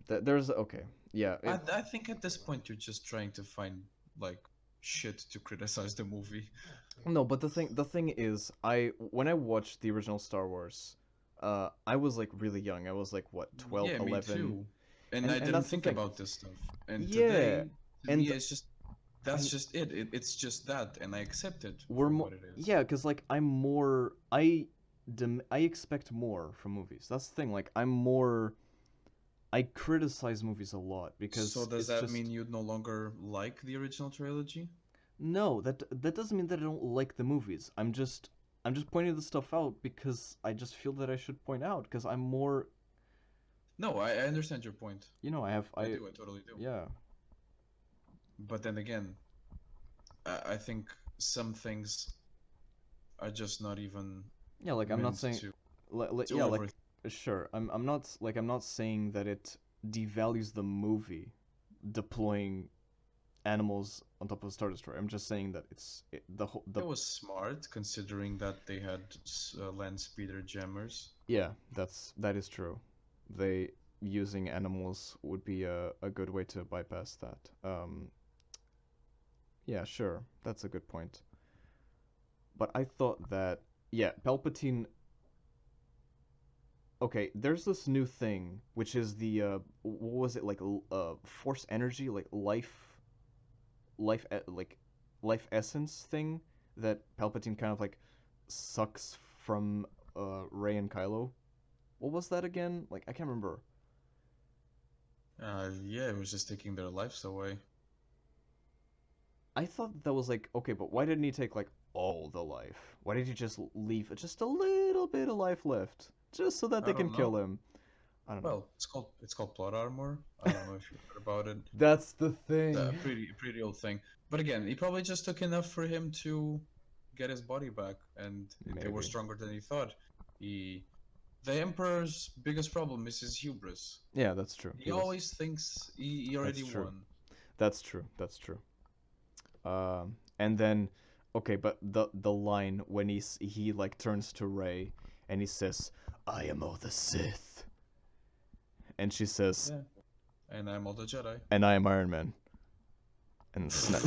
S1: There's okay. Yeah.
S2: I think at this point you're just trying to find like shit to criticize the movie.
S1: No, but the thing is, I when I watched the original Star Wars, I was like really young. I was like what, 12,
S2: Yeah, me
S1: 11,
S2: too. And I
S1: and
S2: didn't
S1: that's the
S2: think
S1: thing.
S2: about this stuff. And
S1: Yeah,
S2: today, to me,
S1: and
S2: it's just that's
S1: I
S2: just it's just that, and I accept it
S1: we're
S2: for
S1: more,
S2: what it is.
S1: yeah, because like I expect more from movies. That's the thing. Like I criticize movies a lot
S2: So
S1: because
S2: does
S1: it's
S2: that mean
S1: just
S2: you'd no longer like the original trilogy?
S1: no, that doesn't mean that I don't like the movies. I'm just pointing this stuff out because I just feel that I should point out because I'm more,
S2: No, I understand your point.
S1: I have
S2: I totally do.
S1: yeah.
S2: But then again, I think some things are just not even
S1: Yeah, like I'm not
S2: meant
S1: saying
S2: to
S1: yeah,
S2: over.
S1: like sure. I'm not saying that it devalues the movie deploying animals on top of a Star Destroyer. I'm just saying that the whole the
S2: It was smart considering that they had land speeder jammers.
S1: yeah, that is true. They using animals would be a good way to bypass that. Yeah, sure. That's a good point. But I thought that yeah, Palpatine. okay, there's this new thing which is the what was it, like force energy, like like life essence thing that Palpatine kind of like sucks from Rey and Kylo. What was that again? Like I can't remember.
S2: Yeah, it was just taking their lives away.
S1: I thought that was like okay, but why didn't he take like all the life? Why did he just leave just a little bit of life left, just so that
S2: I
S1: they can
S2: don't
S1: kill
S2: know.
S1: him? I don't know.
S2: Well, it's called plot armor. I don't know if you heard about it.
S1: That's the
S2: A
S1: thing.
S2: pretty old thing. But again, he probably just took enough for him to get his body back, and they were
S1: Maybe.
S2: stronger than he thought. He, the Emperor's biggest problem is his hubris.
S1: Yeah, that's true.
S2: He always thinks he
S1: That's
S2: already
S1: true.
S2: won.
S1: That's true. That's true. And then, okay, but the line when he like turns to Rey and he says, "I am all the Sith," and she says,
S2: Yeah, and I'm all the Jedi.
S1: "And I am Iron Man," and snap.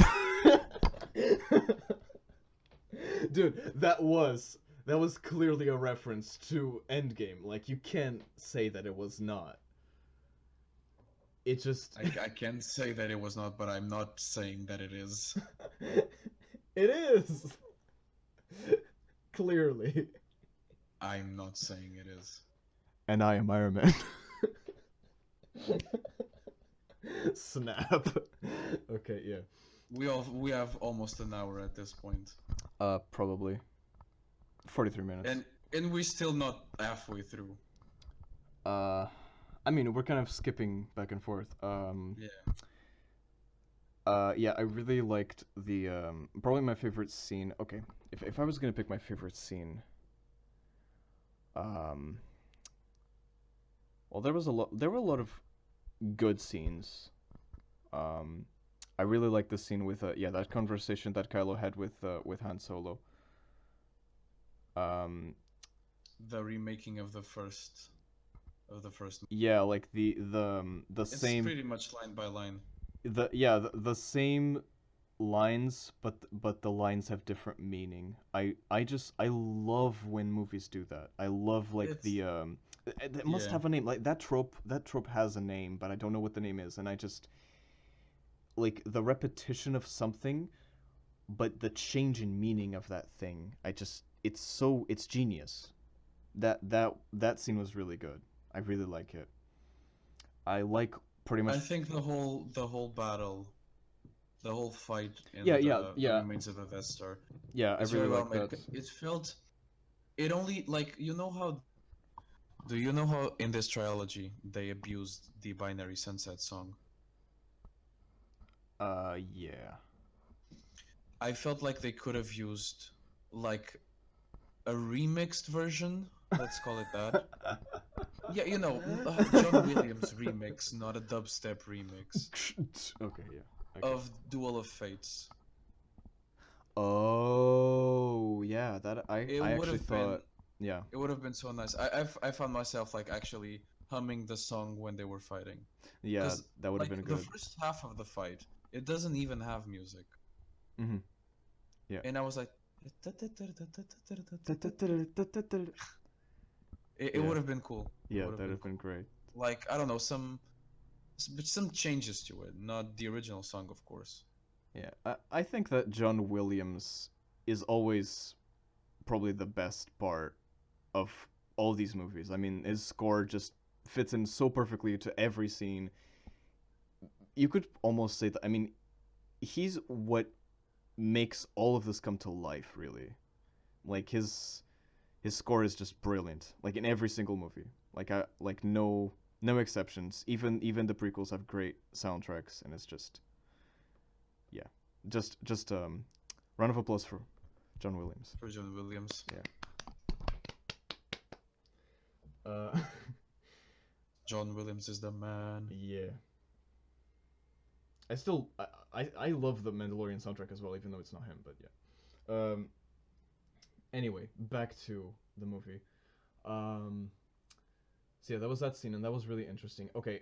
S1: Dude, that was clearly a reference to Endgame. Like you can't say that it was not. It just
S2: I can say that it was not, but I'm not saying that it is.
S1: it is clearly.
S2: I'm not saying it is.
S1: And I am Iron Man. Snap. Okay, yeah.
S2: We have almost an hour at this point,
S1: Probably 43 minutes.
S2: and we're still not halfway through.
S1: Uh, I mean, we're kind of skipping back and forth.
S2: Yeah.
S1: Yeah, I really liked the probably my favorite scene. Okay, if I was gonna pick my favorite scene, um, well, there were a lot of good scenes. Um, I really like the scene with yeah, that conversation that Kylo had with Han Solo. Um,
S2: The remaking of the first.
S1: yeah, like the
S2: It's
S1: same
S2: pretty much line by line.
S1: the same lines, but the lines have different meaning. I love when movies do that. I love like
S2: It's
S1: it must
S2: yeah.
S1: have a name. Like that trope has a name, but I don't know what the name is, and I just like the repetition of something, but the change in meaning of that thing. It's genius. That scene was really good. I really like it. I like pretty
S2: I
S1: much.
S2: think the whole battle, the whole fight
S1: Yeah,
S2: in
S1: yeah,
S2: the
S1: yeah,
S2: remains of the Death Star
S1: yeah. I
S2: is
S1: really
S2: very well
S1: like
S2: made.
S1: that.
S2: It felt it only like do you know how in this trilogy they abused the Binary Sunset song?
S1: Yeah.
S2: I felt like they could have used like a remixed version, let's call it that. Yeah, John Williams remix, not a dubstep remix
S1: Okay, yeah. Okay.
S2: of Duel of Fates.
S1: Oh, yeah. That
S2: It
S1: I
S2: would
S1: actually
S2: have been
S1: thought. Yeah,
S2: it would have been so nice. I found myself like actually humming the song when they were fighting,
S1: yeah.
S2: because
S1: That would have
S2: like
S1: been
S2: the
S1: good.
S2: first half of the fight, it doesn't even have music,
S1: Mm-hmm. Yeah.
S2: and I was like, it
S1: Yeah.
S2: would have been cool. It
S1: Yeah.
S2: would have
S1: That would
S2: been
S1: have been
S2: cool.
S1: great.
S2: Like I don't know, some changes to it, not the original song, of course.
S1: Yeah. I think that John Williams is always probably the best part of all these movies. I mean, his score just fits in so perfectly to every scene. You could almost say that. I mean, he's what makes all of this come to life, really. Like his score is just brilliant. Like in every single movie. Like no exceptions. Even the prequels have great soundtracks, and it's just yeah, just round of applause for John Williams.
S2: For John Williams.
S1: Yeah. Uh,
S2: John Williams is the man.
S1: yeah. I still I love the Mandalorian soundtrack as well, even though it's not him. But yeah. Anyway, back to the movie. Um, so yeah, that was that scene, and that was really interesting. Okay,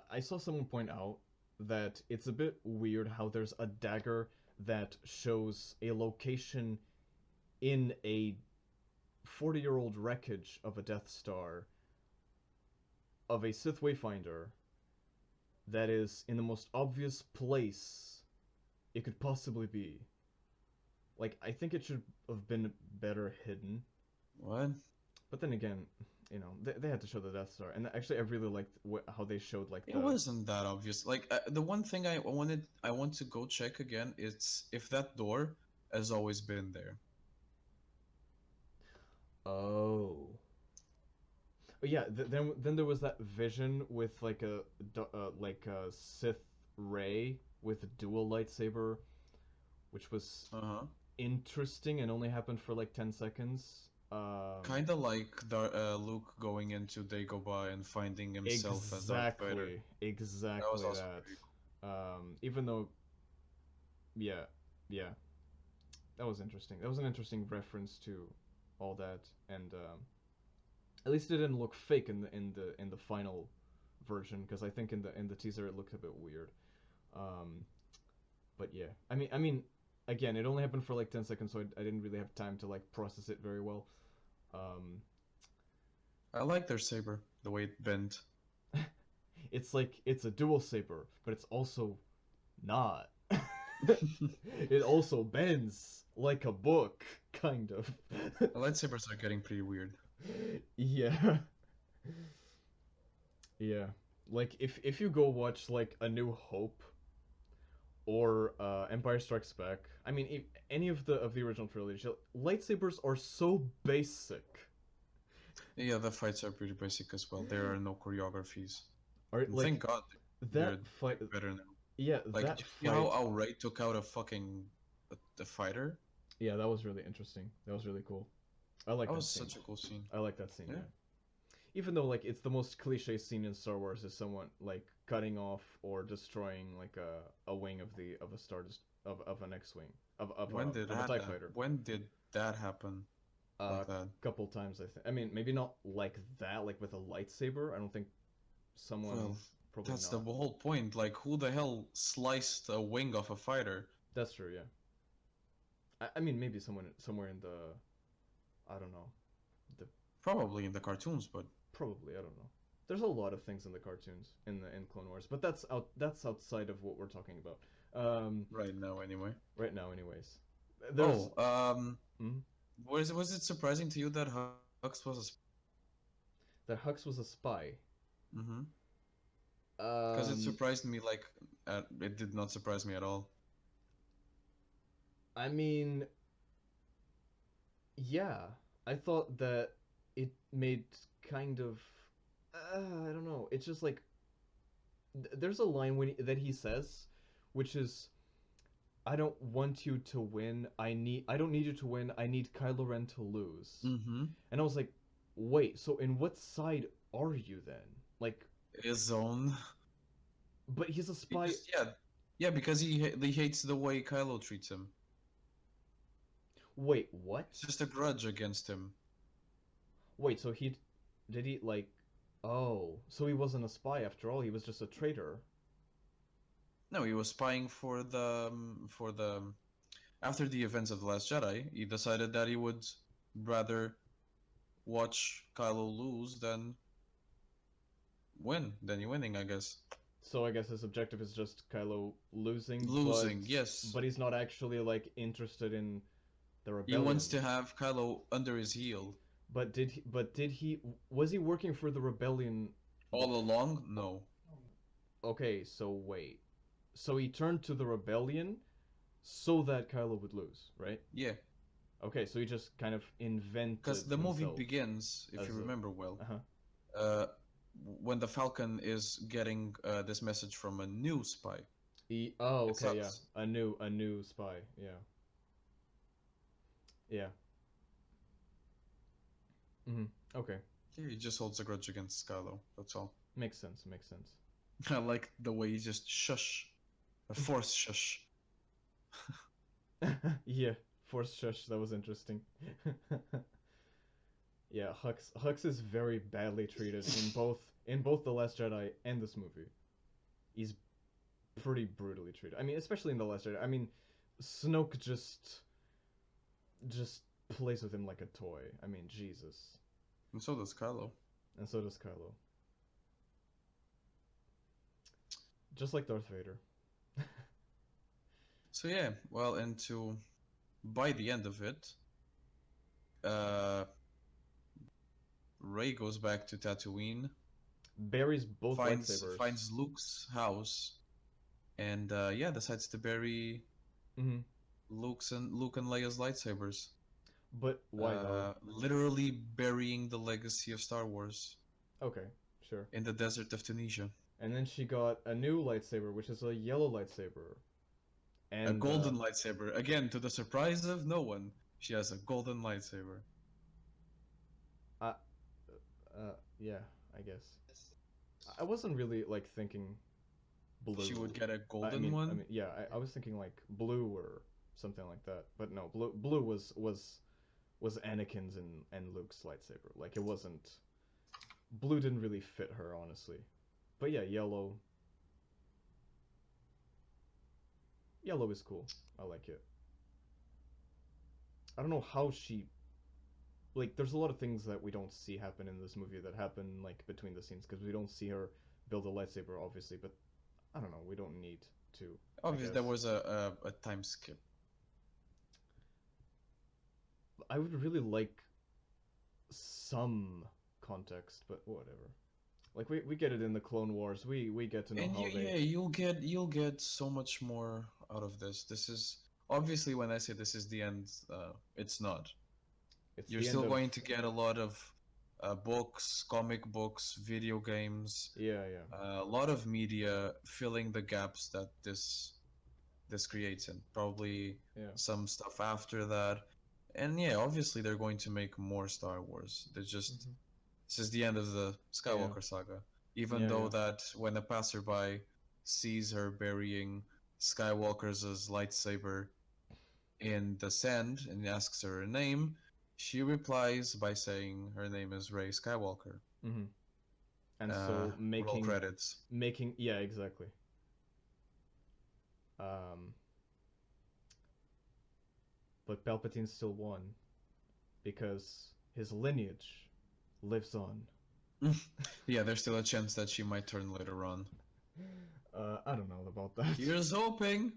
S1: I saw someone point out that it's a bit weird how there's a dagger that shows a location in a 40-year-old wreckage of a Death Star, of a Sith Wayfinder that is in the most obvious place it could possibly be. Like, I think it should have been better hidden.
S2: What?
S1: But then again, they had to show the Death Star, and actually, I really liked how they showed like
S2: It
S1: the.
S2: wasn't that obvious. Like the one thing I want to go check again is if that door has always been there.
S1: Oh. But yeah, then there was that vision with like a Sith Ray with a dual lightsaber, which was
S2: Uh huh.
S1: interesting and only happened for like 10 seconds.
S2: Kind of like the Luke going into Dagobah and finding himself as Darth Vader. That was
S1: Exactly
S2: also
S1: that.
S2: pretty cool.
S1: Even though, yeah, yeah, that was interesting. That was an interesting reference to all that, and at least it didn't look fake in the final version, because I think in the teaser it looked a bit weird. Um, but yeah, I mean, again, it only happened for like 10 seconds, so I didn't really have time to like process it very well. Um,
S2: I like their saber, the way it bent.
S1: it's like it's a dual saber, but it's also not. It also bends like a book, kind of.
S2: The lightsabers are getting pretty weird.
S1: Yeah, yeah. Like if you go watch like A New Hope or Empire Strikes Back, I mean, if any of the original trilogy, lightsabers are so basic.
S2: Yeah, the fights are pretty basic as well. There are no choreographies.
S1: Are
S2: And thank
S1: like
S2: God they're
S1: that fight?
S2: doing better now.
S1: Yeah,
S2: Like,
S1: that
S2: do you see how
S1: fight.
S2: Ray took out a fucking the fighter?
S1: Yeah, that was really interesting. That was really cool. I like
S2: That
S1: that
S2: was
S1: scene.
S2: such a cool scene.
S1: I like that scene.
S2: Yeah.
S1: Yeah. Even though like it's the most cliche scene in Star Wars is someone like cutting off or destroying like a wing of a star of an X-wing of a Tie Fighter.
S2: When did that happen
S1: A
S2: like that?
S1: couple times I think. I mean, maybe not like that, like with a lightsaber. I don't think
S2: Well,
S1: someone probably
S2: that's the
S1: not.
S2: whole point. Like, who the hell sliced a wing off a fighter?
S1: That's true. Yeah. I mean, maybe someone somewhere in the I don't know the
S2: Probably in the cartoons, but
S1: probably I don't know. There's a lot of things in the cartoons in Clone Wars, but that's outside of what we're talking about. Um,
S2: right now anyway.
S1: right now, anyways. There's
S2: Oh,
S1: mm,
S2: was it surprising to you that Hux was a
S1: that Hux was a spy.
S2: mm-hmm. Because it
S1: Um,
S2: surprised me like it did not surprise me at all.
S1: I mean, yeah, I thought that it made kind of I don't know. It's just like there's a line that he says, which is I don't want you to win. I don't need you to win. I need Kylo Ren to lose.
S2: Mm-hmm.
S1: And I was like, wait, so in what side are you then? Like,
S2: His own.
S1: but he's a
S2: He
S1: spy.
S2: just yeah because he hates the way Kylo treats him.
S1: Wait,
S2: It's
S1: what?
S2: just a grudge against him.
S1: Wait, so he did he like oh, so he wasn't a spy after all. He was just a traitor.
S2: No, he was spying for the after the events of the Last Jedi. He decided that he would rather watch Kylo lose than you winning, I guess.
S1: So I guess his objective is just Kylo losing,
S2: Losing,
S1: but
S2: yes.
S1: he's not actually like interested in the
S2: He wants
S1: rebellion.
S2: to have Kylo under his heel.
S1: But did he was he working for the rebellion
S2: All along? No.
S1: okay, so wait. So he turned to the rebellion so that Kylo would lose, right?
S2: Yeah,
S1: Okay, so he just kind of
S2: because
S1: invented
S2: the movie
S1: himself
S2: begins, if you
S1: as a
S2: remember well,
S1: uh-huh.
S2: uh, when the Falcon is getting this message from a new spy.
S1: Oh,
S2: It's
S1: okay, yeah.
S2: us.
S1: A new spy. Yeah. Yeah. Mhm. Okay.
S2: Yeah, he just holds a grudge against Kylo. That's all.
S1: Makes sense. Makes sense.
S2: I like the way he just shush, a force shush.
S1: Yeah. Force shush, that was interesting. Yeah, Hux is very badly treated in both The Last Jedi and this movie. He's pretty brutally treated. I mean, especially in The Last Jedi. I mean, Snoke just plays with him like a toy. I mean, Jesus.
S2: And so does Kylo.
S1: And so does Kylo. Just like Darth Vader.
S2: So yeah, well, and to by the end of it, uh, Rey goes back to Tatooine,
S1: Buries both lightsabers.
S2: finds Luke's house, and yeah, decides to bury
S1: Hmm.
S2: Luke and Leia's lightsabers.
S1: But why though?
S2: Literally burying the legacy of Star Wars
S1: Okay, sure.
S2: in the desert of Tunisia.
S1: And then she got a new lightsaber, which is a yellow lightsaber.
S2: A
S1: And
S2: golden lightsaber. Again, to the surprise of no one, she has a golden lightsaber.
S1: uh, yeah, I guess. I wasn't really like thinking
S2: She would
S1: blue.
S2: get a
S1: I
S2: golden
S1: mean, I
S2: one.
S1: mean, yeah, I was thinking like blue or something like that. But no, blue was Anakin's and Luke's lightsaber. Like it wasn't blue didn't really fit her honestly. But yeah, yellow is cool. I like it. I don't know how she like there's a lot of things that we don't see happen in this movie that happen like between the scenes because we don't see her build a lightsaber obviously, but I don't know, we don't need to, I
S2: Obviously, there
S1: guess.
S2: was a time skip.
S1: I would really like some context, but whatever. Like we get it in the Clone Wars. We get to know
S2: And
S1: how they.
S2: yeah, you'll get so much more out of this. This is obviously when I say this is the end, it's not.
S1: It's
S2: You're
S1: the end
S2: still
S1: of.
S2: going to get a lot of books, comic books, video games,
S1: Yeah, yeah.
S2: a lot of media filling the gaps that this creates, and probably
S1: Yeah.
S2: some stuff after that. And yeah, obviously they're going to make more Star Wars. They're just
S1: Hmm.
S2: this is the end of the
S1: Yeah.
S2: Skywalker saga. Even
S1: Yeah,
S2: though
S1: yeah.
S2: that when a passerby sees her burying Skywalker's lightsaber in the sand and asks her a name, she replies by saying her name is Rey Skywalker.
S1: Hmm. And so
S2: Roll credits.
S1: making yeah, exactly. Um, but Palpatine still won because his lineage lives on.
S2: Yeah, there's still a chance that she might turn later on.
S1: I don't know about that.
S2: Here's hoping.